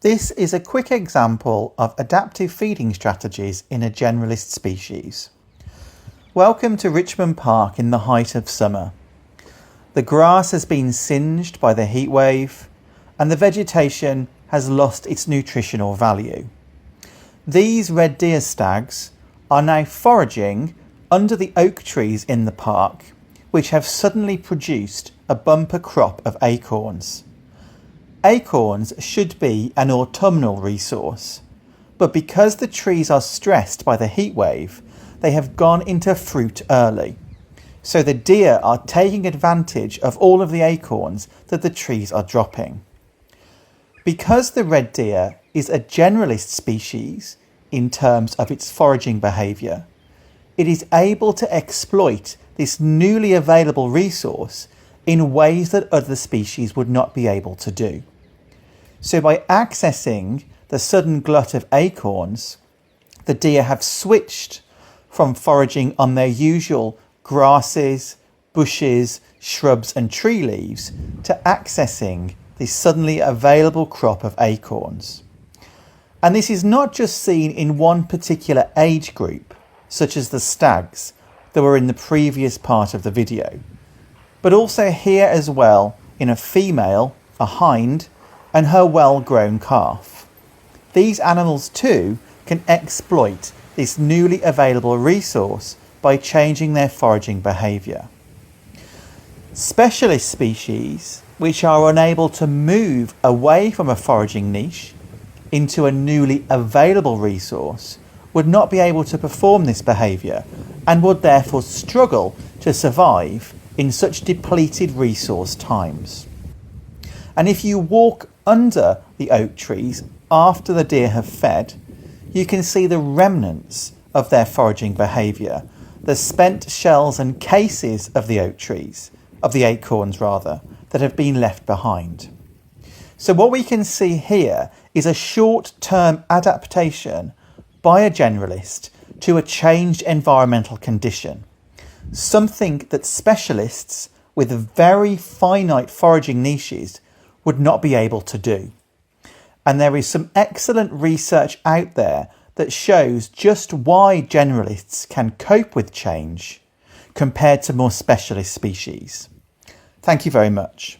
This is a quick example of adaptive feeding strategies in a generalist species. Welcome to Richmond Park in the height of summer. The grass has been singed by the heatwave and the vegetation has lost its nutritional value. These red deer stags are now foraging under the oak trees in the park, which have suddenly produced a bumper crop of acorns. Acorns should be an autumnal resource, but because the trees are stressed by the heatwave, they have gone into fruit early. So the deer are taking advantage of all of the acorns that the trees are dropping. Because the red deer is a generalist species in terms of its foraging behaviour, it is able to exploit this newly available resource in ways that other species would not be able to do. So by accessing the sudden glut of acorns, the deer have switched from foraging on their usual grasses, bushes, shrubs and tree leaves to accessing this suddenly available crop of acorns. And this is not just seen in one particular age group, such as the stags that were in the previous part of the video, but also here as well in a female, a hind, and her well-grown calf. These animals too can exploit this newly available resource by changing their foraging behaviour. Specialist species, which are unable to move away from a foraging niche into a newly available resource, would not be able to perform this behaviour and would therefore struggle to survive in such depleted resource times. And if you walk under the oak trees after the deer have fed, you can see the remnants of their foraging behaviour, the spent shells and cases of the oak trees, of the acorns rather, that have been left behind. So what we can see here is a short-term adaptation by a generalist to a changed environmental condition, something that specialists with very finite foraging niches would not be able to do. And there is some excellent research out there that shows just why generalists can cope with change compared to more specialist species. Thank you very much.